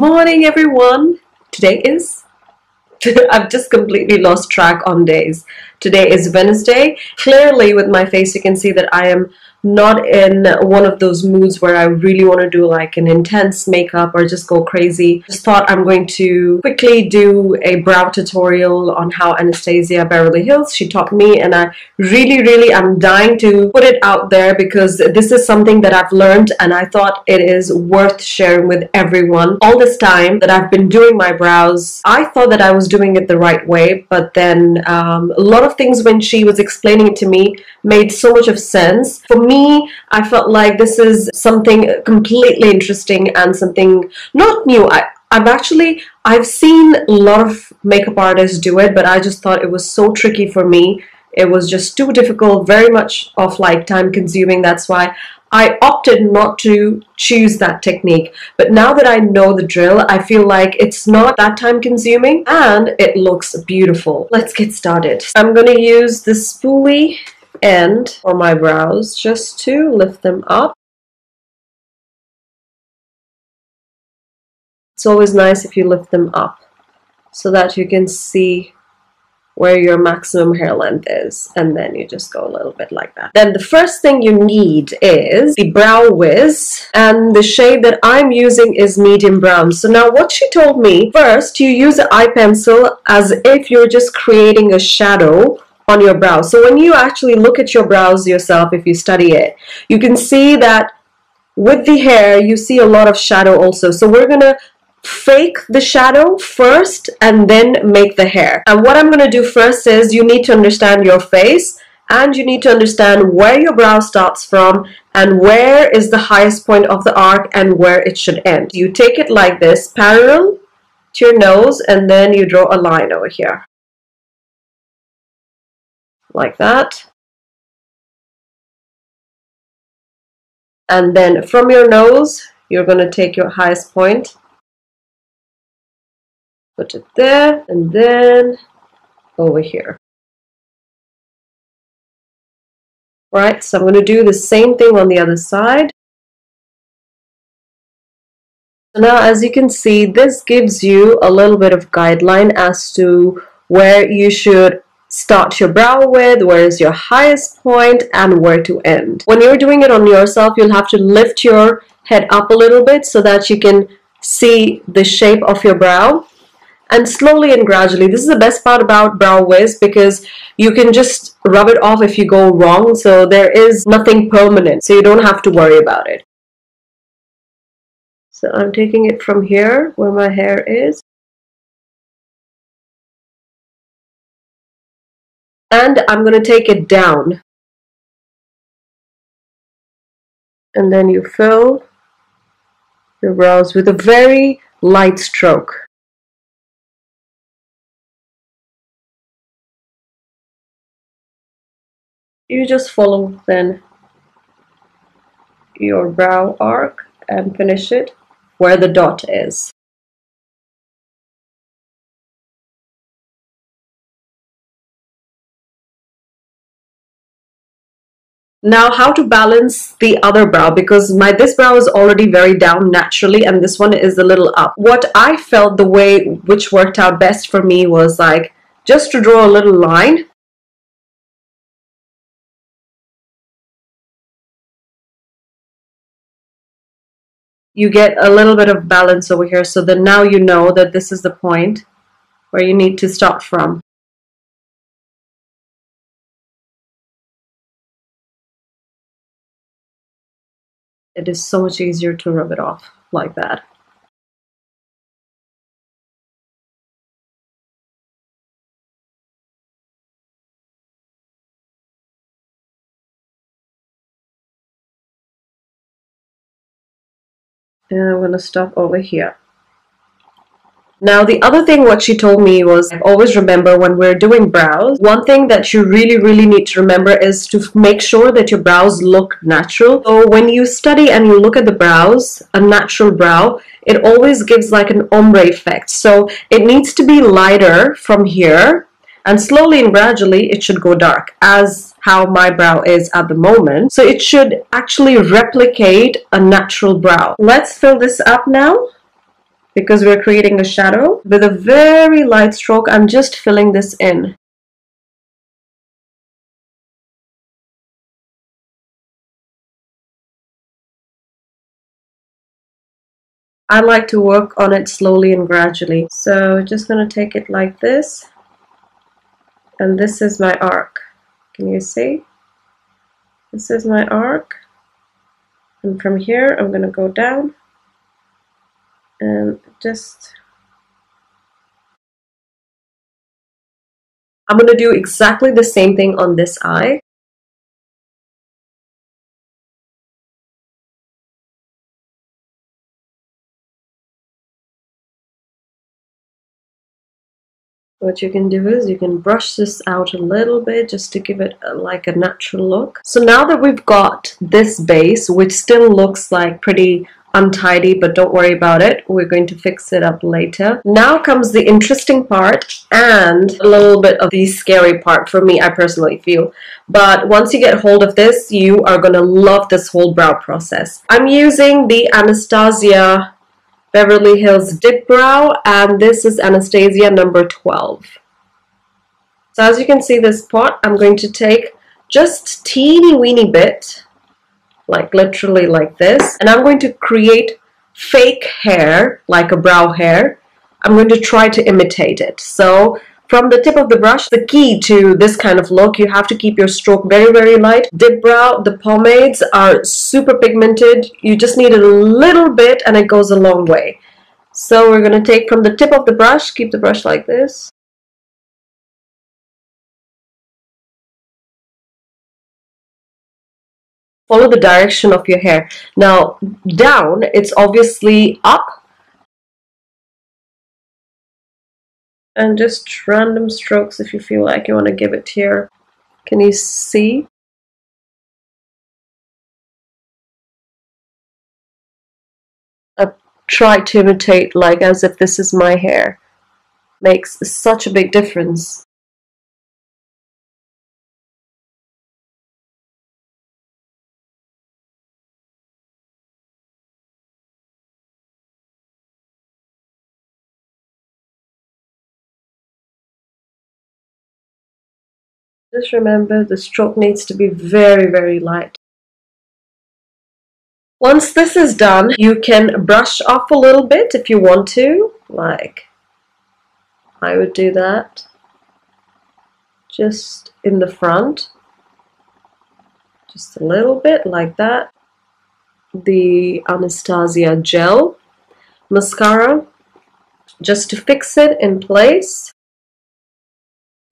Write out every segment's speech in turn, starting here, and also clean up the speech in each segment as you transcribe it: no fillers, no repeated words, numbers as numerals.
morning, everyone. Today is I've just completely lost track on days. Today is Wednesday. Clearly with my face you can see that I am not in one of those moods where I really want to do like an intense makeup or just go crazy. Just thought I'm going to quickly do a brow tutorial on how Anastasia Beverly Hills, she taught me, and I really am dying to put it out there because this is something that I've learned and I thought it is worth sharing with everyone. All this time that I've been doing my brows, I thought that I was doing it the right way, but then a lot of things when she was explaining it to me made so much of sense. For me, I felt like this is something completely interesting and something not new. I've seen a lot of makeup artists do it, but I just thought it was so tricky for me. It was just too difficult, very much of like time consuming. That's why I opted not to choose that technique. But now that I know the drill, I feel like it's not that time consuming and it looks beautiful. Let's get started. I'm going to use the spoolie end for my brows just to lift them up. It's always nice if you lift them up so that you can see where your maximum hair length is, and then you just go a little bit like that. Then the first thing you need is the Brow Wiz, and the shade that I'm using is medium brown. So now what she told me, first you use an eye pencil as if you're just creating a shadow on your brow. So when you actually look at your brows yourself, if you study it, you can see that with the hair you see a lot of shadow also. So we're gonna fake the shadow first and then make the hair. And what I'm going to do first is you need to understand your face and you need to understand where your brow starts from and where is the highest point of the arc and where it should end. You take it like this, parallel to your nose, and then you draw a line over here like that. And then from your nose you're going to take your highest point, put it there, and then over here. Right, so I'm going to do the same thing on the other side. So now as you can see, this gives you a little bit of guideline as to where you should start your brow with, where is your highest point, and where to end. When you're doing it on yourself, you'll have to lift your head up a little bit so that you can see the shape of your brow. And slowly and gradually, this is the best part about Brow Wiz because you can just rub it off if you go wrong. So there is nothing permanent, so you don't have to worry about it. So I'm taking it from here where my hair is. And I'm going to take it down. And then you fill your brows with a very light stroke. You just follow then your brow arc and finish it where the dot is. Now how to balance the other brow, because this brow is already very down naturally and this one is a little up. What I felt the way which worked out best for me was like just to draw a little line. You get a little bit of balance over here, so then now you know that this is the point where you need to start from. It is so much easier to rub it off like that. And I'm going to stop over here. Now the other thing what she told me was, always remember when we're doing brows, one thing that you really need to remember is to make sure that your brows look natural. So when you study and you look at the brows, a natural brow, it always gives like an ombre effect. So it needs to be lighter from here and slowly and gradually it should go dark, as how my brow is at the moment. So it should actually replicate a natural brow. Let's fill this up now. because we're creating a shadow. With a very light stroke, I'm just filling this in. I like to work on it slowly and gradually. So just going to take it like this. And this is my arc. Can you see? This is my arc. And from here, I'm going to go down and just... I'm going to do exactly the same thing on this eye. What you can do is you can brush this out a little bit just to give it like a natural look. So now that we've got this base, which still looks like pretty untidy, but don't worry about it, we're going to fix it up later. Now comes the interesting part and a little bit of the scary part for me, I personally feel. But once you get hold of this, you are going to love this whole brow process. I'm using the Anastasia Beverly Hills Dip Brow, and this is Anastasia number 12. So as you can see this pot, I'm going to take just teeny weeny bit, like literally like this, and I'm going to create fake hair, like a brow hair. I'm going to try to imitate it. So from the tip of the brush, the key to this kind of look, you have to keep your stroke very, very light. Dip brow, the pomades are super pigmented. You just need a little bit and it goes a long way. So we're going to take from the tip of the brush, keep the brush like this. Follow the direction of your hair. Now, down, it's obviously up. And just random strokes if you feel like you want to give it here. Can you see? I've tried to imitate like as if this is my hair. Makes such a big difference. Just remember the stroke needs to be very, very light. Once this is done, you can brush off a little bit if you want to, like I would do that. Just in the front. Just a little bit like that. The Anastasia gel mascara, just to fix it in place.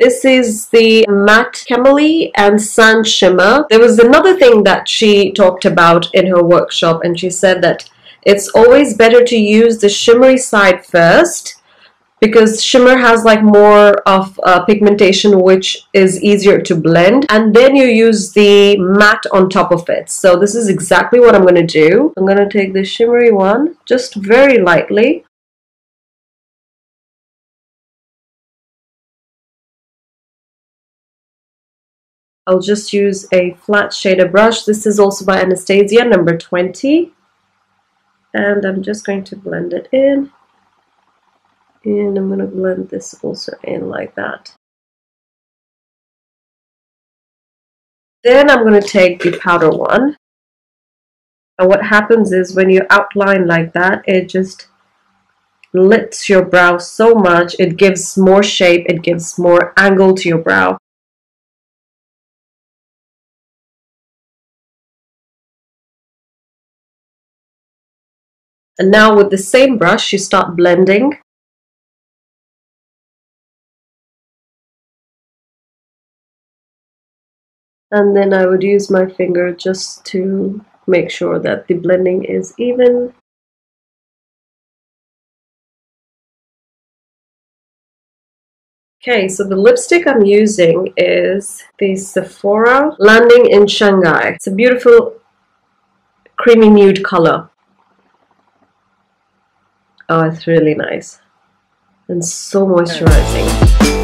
This is the Matte Camellie and Sun Shimmer. There was another thing that she talked about in her workshop, and she said that it's always better to use the shimmery side first, because shimmer has like more of pigmentation which is easier to blend, and then you use the matte on top of it. So this is exactly what I'm going to do. I'm going to take the shimmery one just very lightly. I'll just use a flat shader brush. This is also by Anastasia, number 20. And I'm just going to blend it in. And I'm going to blend this also in like that. Then I'm going to take the powder one. And what happens is when you outline like that, it just lifts your brow so much. It gives more shape. It gives more angle to your brow. And now with the same brush, you start blending. And then I would use my finger just to make sure that the blending is even. Okay, so the lipstick I'm using is the Sephora Landing in Shanghai. It's a beautiful creamy nude color. Oh, it's really nice and so moisturizing.